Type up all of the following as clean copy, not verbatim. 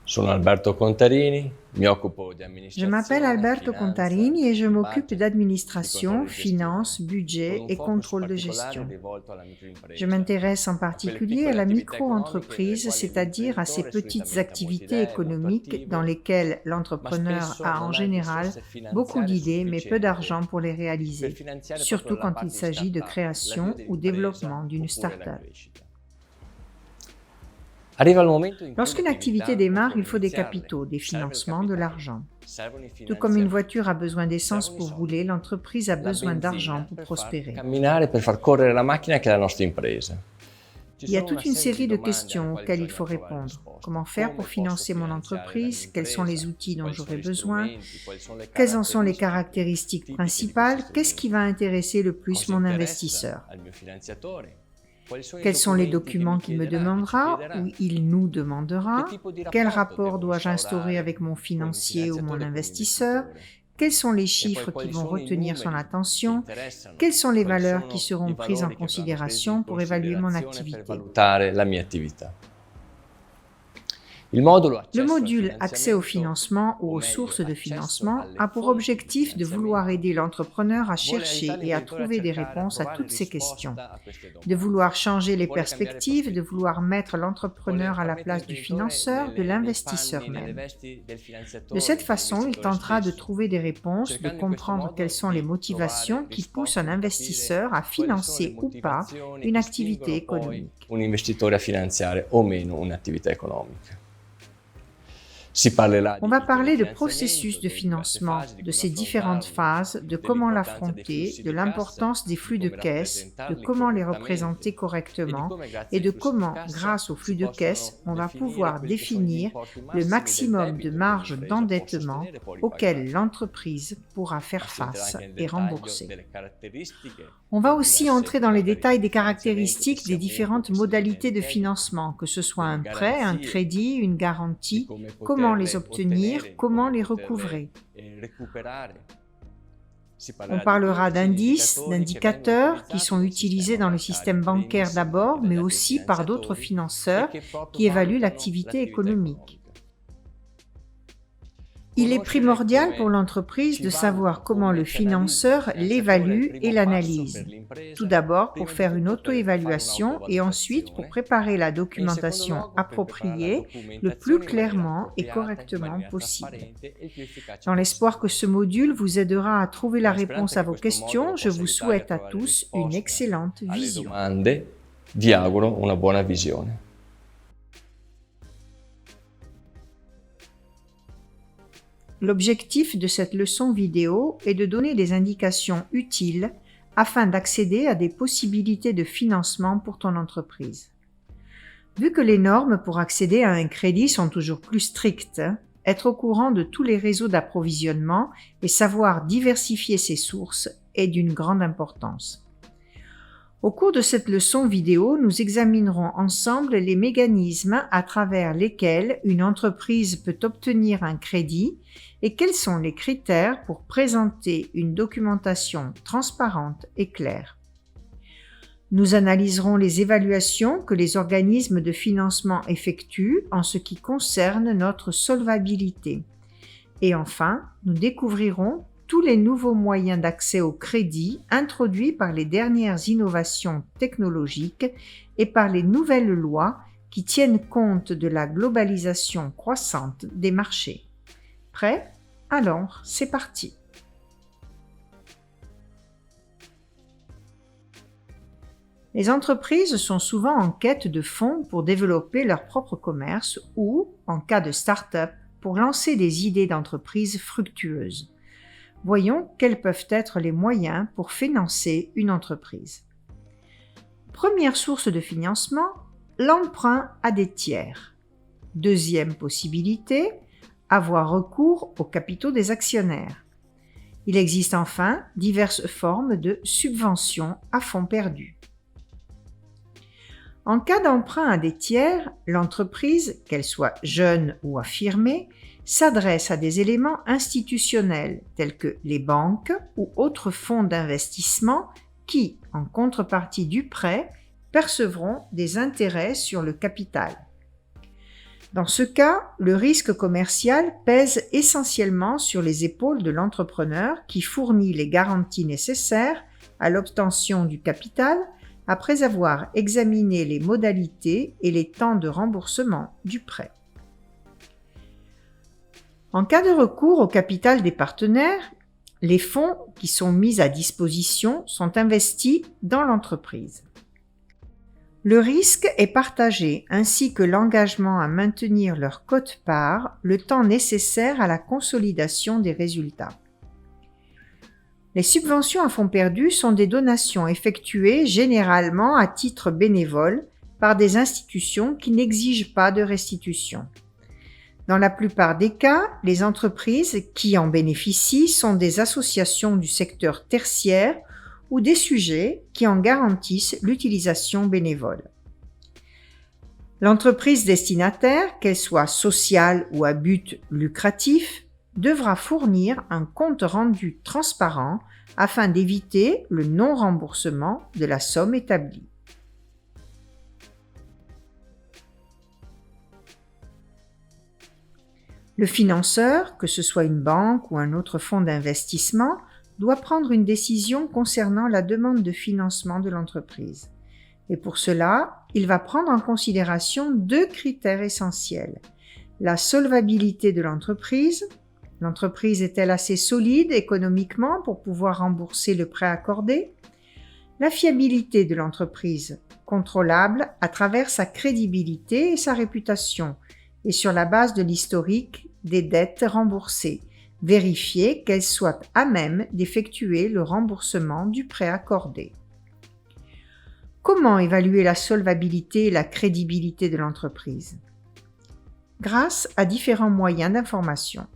Sono Alberto Contarini, mi occupo di Je amministrazione, m'appelle Alberto finanza, Contarini et je m'occupe budget, di d'administration, controllo di gestione, finances, budget con un et focus contrôle de particolare gestion. rivolto alla Je microimpresa, m'intéresse en a quelle particulier à piccole la attività economiche nelle micro-entreprise, quali c'est-à-dire à ces l'imprenditore petites solitamente ha molte activités idee, molto économiques dans attivo, lesquelles ma l'entrepreneur spesso a en non ha général risorse beaucoup finanziarie d'idées mais peu sufficienti d'argent pour les per réaliser, finanziare proprio surtout la quand il parte di s'agit de start-up, l'avvio création ou dell'impresa développement d'une oppure la start-up. crescita. Arriva il momento in cui Lorsqu'une activité l'attività démarre, il occorre faut des iniziarla, capitaux, des serve il financements, de capitale, l'argent. servono i Tout comme une finanziamenti, voiture a besoin d'essence servono i pour soldi, rouler, l'entreprise a la besoin benzina d'argent pour per far prospérer. camminare, per far correre la macchina che è la nostra impresa. Ci Il y a sono toute una une serie série di de domande alle questions quali auxquelles il bisogna faut trovare répondre. risposta. Comment faire Come pour posso financer mon finanziare la mia entreprise? Quels sont les impresa? outils dont Quali sono j'aurai gli besoin? strumenti? Quali sono le Quelles en sont les caratteristiche caractéristiques tipiche di questi principales? Qu'est-ce qui strumenti? va intéresser le plus Cosa mon interessa investisseur? al mio finanziatore? Quali sono i Quels sont les documenti che mi documents qu'il me chiederà e ci demandera chiederà? ou il nous Che demandera? tipo di Quel rapporto rapport devo dois-je instaurer instaurare avec mon con il financier ou mon finanziatore e con investisseur? l'investitore? Quels sont les E poi chiffres qui quali vont sono i retenir son numeri che attention? interessano? Quelles sont les Quali valeurs qui sono i seront prises en valori che verranno presi in considération pour évaluer mon considerazione per activité? valutare la mia attività? Il modulo Le accesso al module Accès au finanziamento, financement ou o aux meglio, sources de accesso financement alle a pour fonti di objectif de vouloir finanziamento, aider l'entrepreneur à vuole chercher aiutare et à l'imprenditore a trouver des cercare, a réponses à trovare toutes ces questions, risposta a queste de domande. vouloir changer les Vuole cambiare perspectives, de prospettive. vouloir mettre Vuole l'entrepreneur à la far mettere place du l'imprenditore financeur, de nei l'investisseur panni, nelle même. vesti del De finanziatore, cette façon, il dell'investitore tentera de stesso, trouver des réponses, de cercando in questo comprendre modo quelles sont les di motivations trovare qui poussent risposte, un di capire investisseur à quali sono le financer ou pas motivazioni une che activité spingono poi économique. un investitore a finanziare o meno un'attività economica. Si parlerà On di va piccoli parler de finanziamenti, processus de delle diverse financement, fasi, di de come ces différentes affrontarli, phases, de comment dell'importanza dei l'affronter, flussi de di cassa, l'importance des di flux de come caisse, de rappresentarli comment les correttamente représenter e di correctement come grazie et ai de flussi di comment, cassa grâce aux si flux de caisse, possono on va definire pouvoir quelli che sono gli définir importi le massimi del maximum de debito che marge l'impresa può d'endettement sostenere e può auquel ripagare. l'entreprise pourra faire Si entrerà face anche nel et dettaglio rembourser. delle caratteristiche On va delle aussi diverse entrer dans les modalità détails des di finanziamento, che caractéristiques sia des mutuo, différentes che sia di modalités de crédito, financement, que ce soit delle un prêt, un garanzie, crédit, une di garantie, come comment les poterle obtenir, ottenere, di comment come les poterle recouvrer. recuperare. Si On parlerà di parlera codici e d'indices, indicatori che vengono d'indicateurs qui utilizzati sont nel utilisés sistema dans le bancario système bancaire primis, ma anche d'abord, mais dagli altri aussi par d'autres finanziatori, e financeurs che proprio qui évaluent valutano l'activité l'attività économique. economica. Il est Conoscere primordial come pour l'entreprise ci de valuta, savoir comment come le ci analizza il financeur finanziatore, è il l'évalue et primo passo per l'analyse. Tout l'impresa, d'abord pour prima di faire une tutto per fare auto-évaluation et ensuite pour un'autovalutazione préparer la e in secondo documentation luogo per preparare la appropriée le documentazione plus in maniera clairement et appropriata, in correctement maniera possible. trasparente e il più efficace Dans l'espoir possibile. que ce module vous aidera à trouver la Nella speranza réponse à che vos questo modulo questions, je possa vous aiutare a souhaite à trovare tous une risposta excellente alle vision. domande, vi auguro una buona visione. L'objectif de cette leçon vidéo est de donner des indications utiles afin d'accéder à des possibilités de financement pour ton entreprise. Vu que les normes pour accéder à un crédit sont toujours plus strictes, être au courant de tous les réseaux d'approvisionnement et savoir diversifier ses sources est d'une grande importance. Au cours de cette leçon vidéo, nous examinerons ensemble les mécanismes à travers lesquels une entreprise peut obtenir un crédit et quels sont les critères pour présenter une documentation transparente et claire. Nous analyserons les évaluations que les organismes de financement effectuent en ce qui concerne notre solvabilité. Et enfin, nous découvrirons tous les nouveaux moyens d'accès au crédit introduits par les dernières innovations technologiques et par les nouvelles lois qui tiennent compte de la globalisation croissante des marchés. Prêt? Alors, c'est parti! Les entreprises sont souvent en quête de fonds pour développer leur propre commerce ou, en cas de start-up, pour lancer des idées d'entreprise fructueuses. Voyons quels peuvent être les moyens pour financer une entreprise. Première source de financement, l'emprunt à des tiers. Deuxième possibilité, avoir recours aux capitaux des actionnaires. Il existe enfin diverses formes de subventions à fonds perdus. En cas d'emprunt à des tiers, l'entreprise, qu'elle soit jeune ou affirmée, s'adresse à des éléments institutionnels tels que les banques ou autres fonds d'investissement qui, en contrepartie du prêt, percevront des intérêts sur le capital. Dans ce cas, le risque commercial pèse essentiellement sur les épaules de l'entrepreneur qui fournit les garanties nécessaires à l'obtention du capital après avoir examiné les modalités et les temps de remboursement du prêt. En cas de recours au capital des partenaires, les fonds qui sont mis à disposition sont investis dans l'entreprise. Le risque est partagé ainsi que l'engagement à maintenir leur quote-part le temps nécessaire à la consolidation des résultats. Les subventions à fonds perdus sont des donations effectuées généralement à titre bénévole par des institutions qui n'exigent pas de restitution. Dans la plupart des cas, les entreprises qui en bénéficient sont des associations du secteur tertiaire ou des sujets qui en garantissent l'utilisation bénévole. L'entreprise destinataire, qu'elle soit sociale ou à but lucratif, devra fournir un compte-rendu transparent afin d'éviter le non-remboursement de la somme établie. Le financeur, que ce soit une banque ou un autre fonds d'investissement, doit prendre une décision concernant la demande de financement de l'entreprise. Et pour cela, il va prendre en considération 2 critères essentiels. La solvabilité de l'entreprise. L'entreprise est-elle assez solide économiquement pour pouvoir rembourser le prêt accordé? La fiabilité de l'entreprise, contrôlable à travers sa crédibilité et sa réputation, et sur la base de l'historique des dettes remboursées, vérifier qu'elles soient à même d'effectuer le remboursement du prêt accordé. Comment évaluer la solvabilité et la crédibilité de l'entreprise? Grâce à différents moyens d'information.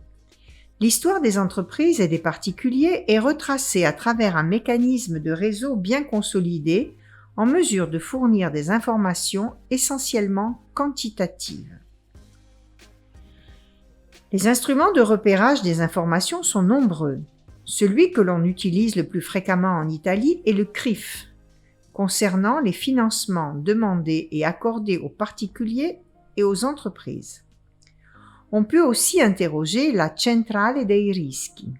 L'histoire des entreprises et des particuliers est retracée à travers un mécanisme de réseau bien consolidé en mesure de fournir des informations essentiellement quantitatives. Les instruments de repérage des informations sont nombreux. Celui que l'on utilise le plus fréquemment en Italie est le CRIF, concernant les financements demandés et accordés aux particuliers et aux entreprises. On peut aussi interroger la Centrale dei Rischi,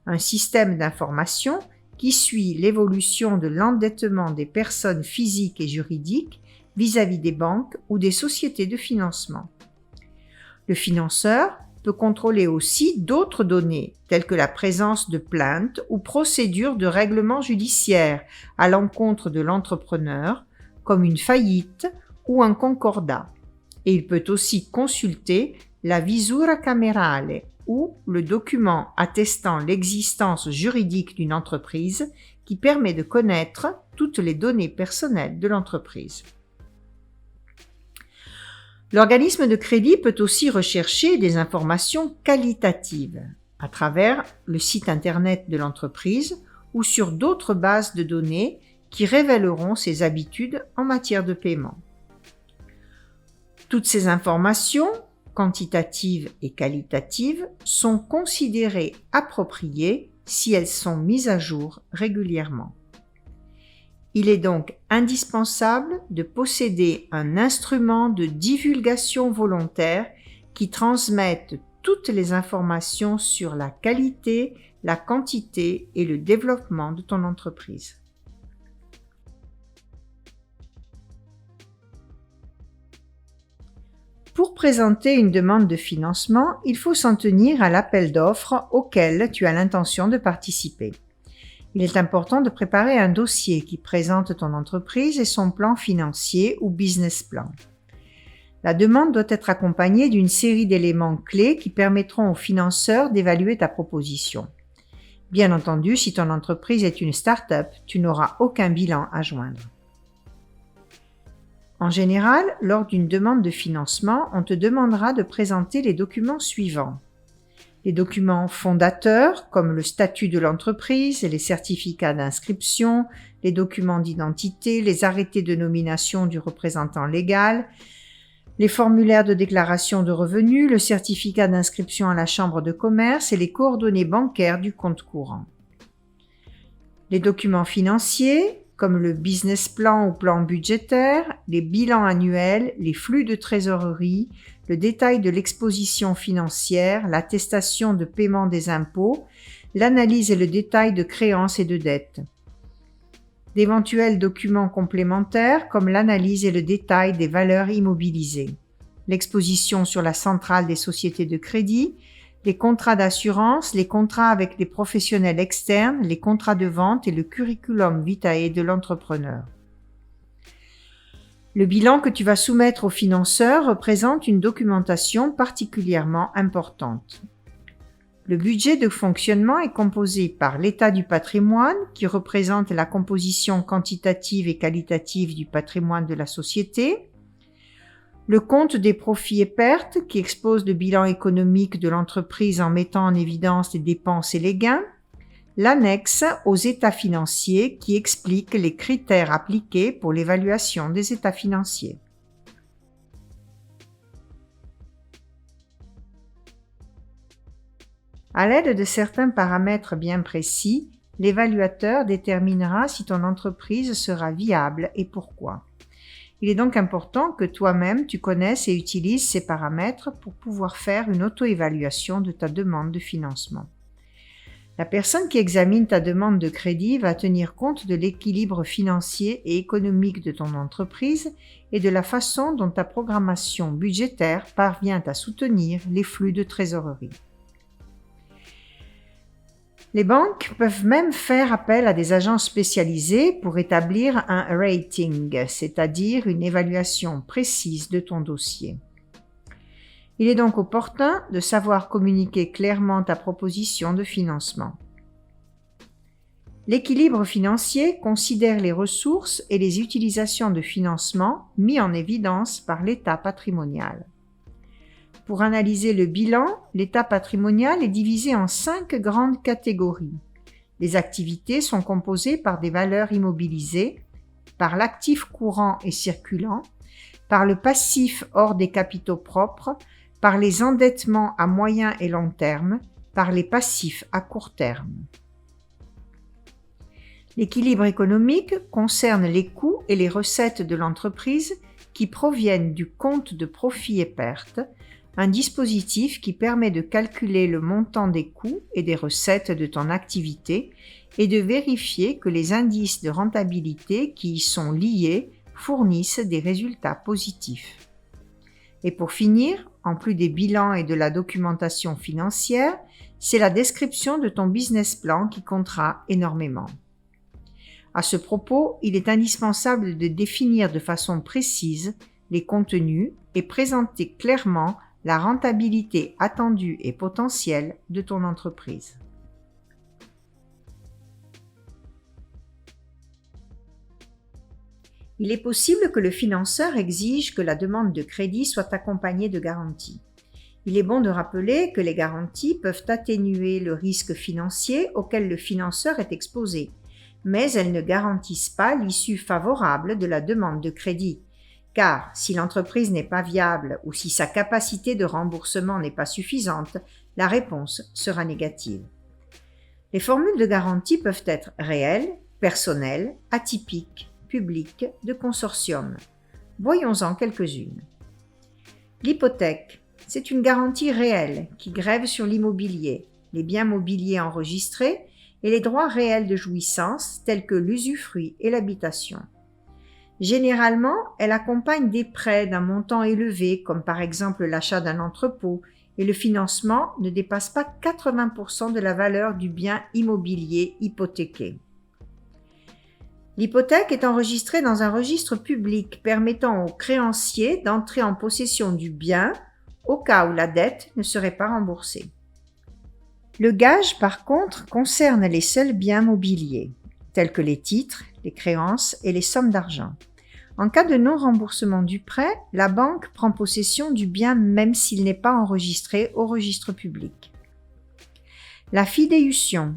un système d'information qui suit l'évolution de l'endettement des personnes physiques et juridiques vis-à-vis des banques ou des sociétés de financement. Le financeur peut contrôler aussi d'autres données, telles que la présence de plaintes ou procédures de règlement judiciaire à l'encontre de l'entrepreneur, comme une faillite ou un concordat. Et il peut aussi consulter la visura camerale ou le document attestant l'existence juridique d'une entreprise qui permet de connaître toutes les données personnelles de l'entreprise. L'organisme de crédit peut aussi rechercher des informations qualitatives à travers le site internet de l'entreprise ou sur d'autres bases de données qui révéleront ses habitudes en matière de paiement. Toutes ces informations, quantitatives et qualitatives, sont considérées appropriées si elles sont mises à jour régulièrement. Il est donc indispensable de posséder un instrument de divulgation volontaire qui transmette toutes les informations sur la qualité, la quantité et le développement de ton entreprise. Pour présenter une demande de financement, il faut s'en tenir à l'appel d'offres auquel tu as l'intention de participer. Il est important de préparer un dossier qui présente ton entreprise et son plan financier ou business plan. La demande doit être accompagnée d'une série d'éléments clés qui permettront au financeur d'évaluer ta proposition. Bien entendu, si ton entreprise est une start-up, tu n'auras aucun bilan à joindre. En général, lors d'une demande de financement, on te demandera de présenter les documents suivants. Les documents fondateurs, comme le statut de l'entreprise, les certificats d'inscription, les documents d'identité, les arrêtés de nomination du représentant légal, les formulaires de déclaration de revenus, le certificat d'inscription à la chambre de commerce et les coordonnées bancaires du compte courant. Les documents financiers, comme le business plan ou plan budgétaire, les bilans annuels, les flux de trésorerie, le détail de l'exposition financière, l'attestation de paiement des impôts, l'analyse et le détail de créances et de dettes. D'éventuels documents complémentaires comme l'analyse et le détail des valeurs immobilisées, l'exposition sur la centrale des sociétés de crédit, les contrats d'assurance, les contrats avec les professionnels externes, les contrats de vente et le curriculum vitae de l'entrepreneur. Le bilan que tu vas soumettre au financeur représente une documentation particulièrement importante. Le budget de fonctionnement est composé par l'état du patrimoine, qui représente la composition quantitative et qualitative du patrimoine de la société, le compte des profits et pertes, qui expose le bilan économique de l'entreprise en mettant en évidence les dépenses et les gains, l'annexe aux états financiers, qui explique les critères appliqués pour l'évaluation des états financiers. À l'aide de certains paramètres bien précis, l'évaluateur déterminera si ton entreprise sera viable et pourquoi. Il est donc important que toi-même tu connaisses et utilises ces paramètres pour pouvoir faire une auto-évaluation de ta demande de financement. La personne qui examine ta demande de crédit va tenir compte de l'équilibre financier et économique de ton entreprise et de la façon dont ta programmation budgétaire parvient à soutenir les flux de trésorerie. Les banques peuvent même faire appel à des agents spécialisés pour établir un rating, c'est-à-dire une évaluation précise de ton dossier. Il est donc opportun de savoir communiquer clairement ta proposition de financement. L'équilibre financier considère les ressources et les utilisations de financement mis en évidence par l'état patrimonial. Pour analyser le bilan, l'état patrimonial est divisé en 5 grandes catégories. Les activités sont composées par des valeurs immobilisées, par l'actif courant et circulant, par le passif hors des capitaux propres, par les endettements à moyen et long terme, par les passifs à court terme. L'équilibre économique concerne les coûts et les recettes de l'entreprise qui proviennent du compte de profits et pertes, un dispositif qui permet de calculer le montant des coûts et des recettes de ton activité et de vérifier que les indices de rentabilité qui y sont liés fournissent des résultats positifs. Et pour finir, en plus des bilans et de la documentation financière, c'est la description de ton business plan qui comptera énormément. À ce propos, il est indispensable de définir de façon précise les contenus et présenter clairement la rentabilité attendue et potentielle de ton entreprise. Il est possible que le financeur exige que la demande de crédit soit accompagnée de garanties. Il est bon de rappeler que les garanties peuvent atténuer le risque financier auquel le financeur est exposé, mais elles ne garantissent pas l'issue favorable de la demande de crédit. Car si l'entreprise n'est pas viable ou si sa capacité de remboursement n'est pas suffisante, la réponse sera négative. Les formules de garantie peuvent être réelles, personnelles, atypiques, publiques, de consortium. Voyons-en quelques-unes. L'hypothèque, c'est une garantie réelle qui grève sur l'immobilier, les biens mobiliers enregistrés et les droits réels de jouissance tels que l'usufruit et l'habitation. Généralement, elle accompagne des prêts d'un montant élevé, comme par exemple l'achat d'un entrepôt, et le financement ne dépasse pas 80% de la valeur du bien immobilier hypothéqué. L'hypothèque est enregistrée dans un registre public permettant aux créanciers d'entrer en possession du bien au cas où la dette ne serait pas remboursée. Le gage, par contre, concerne les seuls biens mobiliers, tels que les titres, les créances et les sommes d'argent. En cas de non-remboursement du prêt, la banque prend possession du bien même s'il n'est pas enregistré au registre public. La fidéution,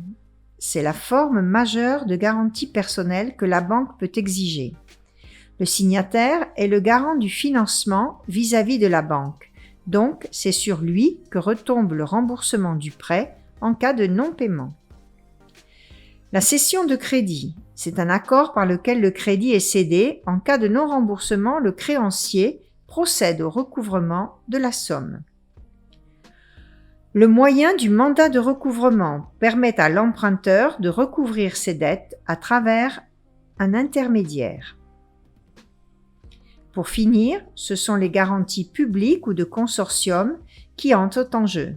c'est la forme majeure de garantie personnelle que la banque peut exiger. Le signataire est le garant du financement vis-à-vis de la banque, donc c'est sur lui que retombe le remboursement du prêt en cas de non-paiement. La cession de crédit, C'est un accord par lequel le crédit est cédé. En cas de non-remboursement, le créancier procède au recouvrement de la somme. Le moyen du mandat de recouvrement permet à l'emprunteur de recouvrir ses dettes à travers un intermédiaire. Pour finir, ce sont les garanties publiques ou de consortium qui entrent en jeu.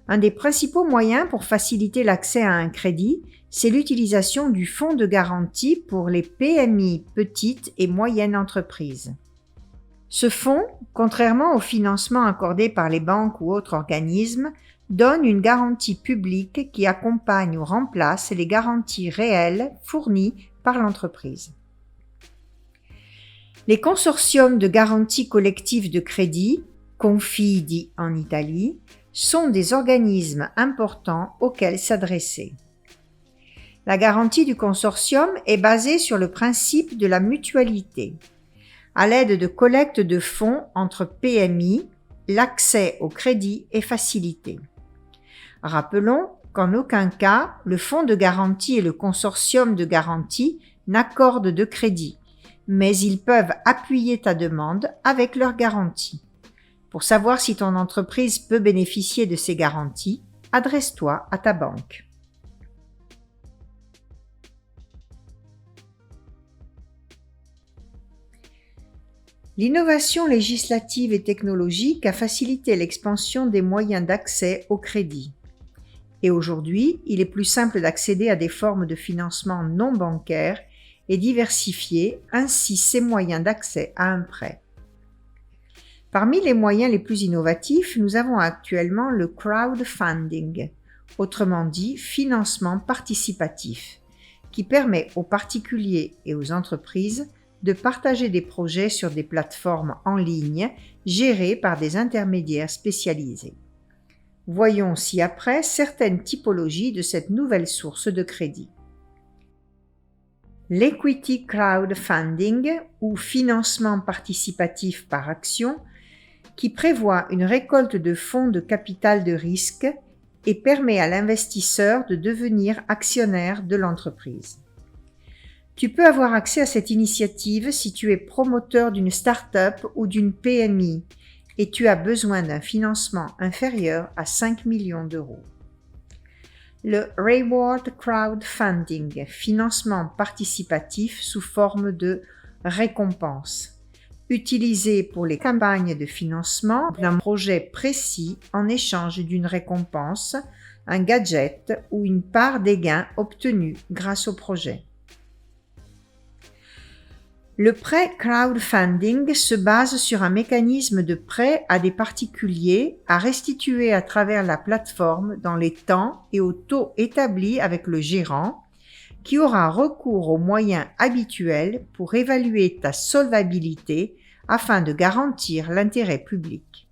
Un des principaux moyens pour faciliter l'accès à un crédit, c'est l'utilisation du fonds de garantie pour les PMI, petites et moyennes entreprises. Ce fonds, contrairement au financement accordé par les banques ou autres organismes, donne une garantie publique qui accompagne ou remplace les garanties réelles fournies par l'entreprise. Les consortiums de garantie collective de crédit, Confidi en Italie, sont des organismes importants auxquels s'adresser. La garantie du consortium est basée sur le principe de la mutualité. À l'aide de collecte de fonds entre PMI, l'accès au crédit est facilité. Rappelons qu'en aucun cas, le fonds de garantie et le consortium de garantie n'accordent de crédit, mais ils peuvent appuyer ta demande avec leur garantie. Pour savoir si ton entreprise peut bénéficier de ces garanties, adresse-toi à ta banque. L'innovation législative et technologique a facilité l'expansion des moyens d'accès au crédit. Et aujourd'hui, il est plus simple d'accéder à des formes de financement non bancaires et diversifier ainsi ses moyens d'accès à un prêt. Parmi les moyens les plus innovatifs, nous avons actuellement le crowdfunding, autrement dit financement participatif, qui permet aux particuliers et aux entreprises de partager des projets sur des plateformes en ligne gérées par des intermédiaires spécialisés. Voyons ci-après certaines typologies de cette nouvelle source de crédit. L'equity crowdfunding ou financement participatif par action qui prévoit une récolte de fonds de capital de risque et permet à l'investisseur de devenir actionnaire de l'entreprise. Tu peux avoir accès à cette initiative si tu es promoteur d'une start-up ou d'une PMI et tu as besoin d'un financement inférieur à 5 millions d'euros. Le Reward Crowdfunding, financement participatif sous forme de récompense, utilisé pour les campagnes de financement d'un projet précis en échange d'une récompense, un gadget ou une part des gains obtenus grâce au projet. Le prêt crowdfunding se base sur un mécanisme de prêt à des particuliers à restituer à travers la plateforme dans les temps et au taux établi avec le gérant, qui aura recours aux moyens habituels pour évaluer ta solvabilité afin de garantir l'intérêt public.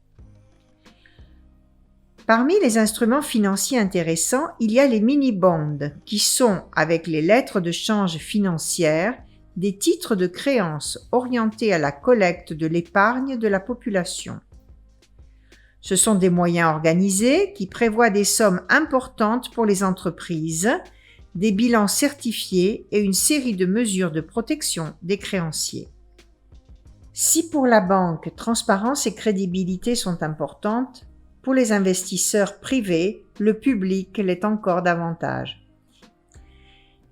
Parmi les instruments financiers intéressants, il y a les mini-bonds, qui sont, avec les lettres de change financières, des titres de créance orientés à la collecte de l'épargne de la population. Ce sont des moyens organisés qui prévoient des sommes importantes pour les entreprises, des bilans certifiés et une série de mesures de protection des créanciers. Si pour la banque, transparence et crédibilité sont importantes, pour les investisseurs privés, le public l'est encore davantage.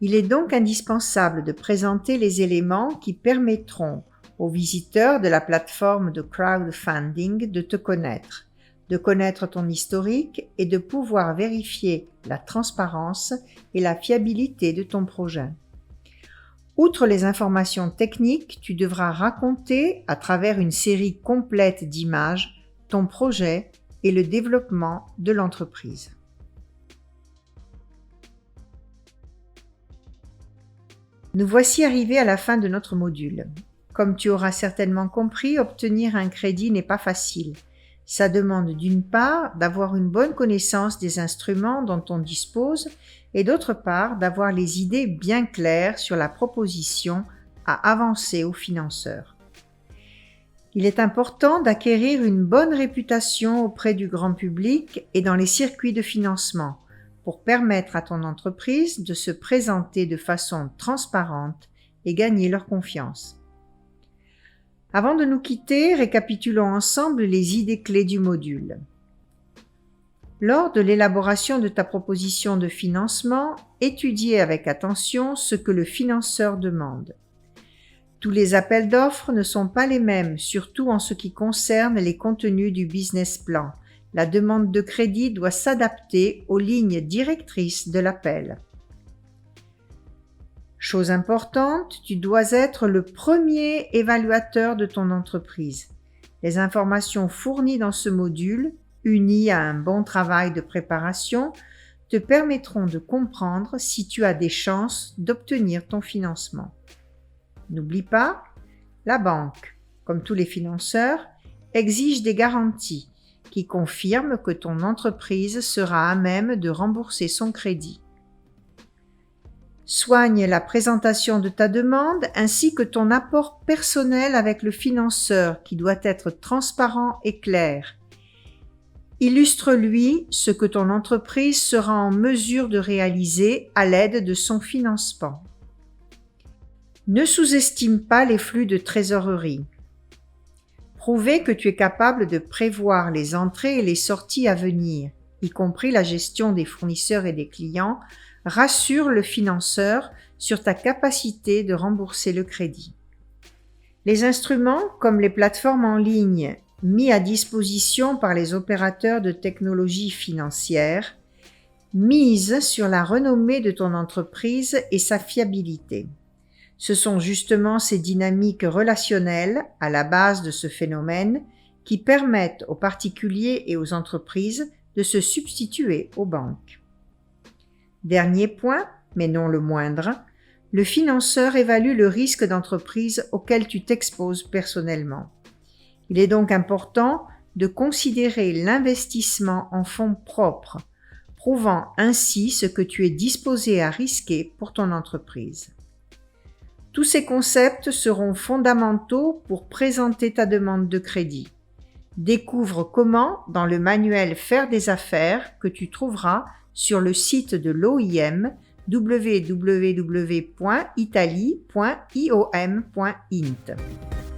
Il est donc indispensable de présenter les éléments qui permettront aux visiteurs de la plateforme de crowdfunding de te connaître, de connaître ton historique et de pouvoir vérifier la transparence et la fiabilité de ton projet. Outre les informations techniques, tu devras raconter, à travers une série complète d'images, ton projet et le développement de l'entreprise. Nous voici arrivés à la fin de notre module. Comme tu auras certainement compris, obtenir un crédit n'est pas facile. Ça demande d'une part d'avoir une bonne connaissance des instruments dont on dispose et d'autre part d'avoir les idées bien claires sur la proposition à avancer aux financeurs. Il est important d'acquérir une bonne réputation auprès du grand public et dans les circuits de financement pour permettre à ton entreprise de se présenter de façon transparente et gagner leur confiance. Avant de nous quitter, récapitulons ensemble les idées clés du module. Lors de l'élaboration de ta proposition de financement, étudiez avec attention ce que le financeur demande. Tous les appels d'offres ne sont pas les mêmes, surtout en ce qui concerne les contenus du business plan. La demande de crédit doit s'adapter aux lignes directrices de l'appel. Chose importante, tu dois être le premier évaluateur de ton entreprise. Les informations fournies dans ce module, unies à un bon travail de préparation, te permettront de comprendre si tu as des chances d'obtenir ton financement. N'oublie pas, la banque, comme tous les financeurs, exige des garanties qui confirment que ton entreprise sera à même de rembourser son crédit. Soigne la présentation de ta demande ainsi que ton apport personnel avec le financeur qui doit être transparent et clair. Illustre-lui ce que ton entreprise sera en mesure de réaliser à l'aide de son financement. Ne sous-estime pas les flux de trésorerie. Prouver que tu es capable de prévoir les entrées et les sorties à venir, y compris la gestion des fournisseurs et des clients, rassure le financeur sur ta capacité de rembourser le crédit. Les instruments, comme les plateformes en ligne mis à disposition par les opérateurs de technologie financière, misent sur la renommée de ton entreprise et sa fiabilité. Ce sont justement ces dynamiques relationnelles à la base de ce phénomène qui permettent aux particuliers et aux entreprises de se substituer aux banques. Dernier point, mais non le moindre, le financeur évalue le risque d'entreprise auquel tu t'exposes personnellement. Il est donc important de considérer l'investissement en fonds propres, prouvant ainsi ce que tu es disposé à risquer pour ton entreprise. Tous ces concepts seront fondamentaux pour présenter ta demande de crédit. Découvre comment dans le manuel Faire des affaires que tu trouveras sur le site de l'OIM www.italie.iom.int.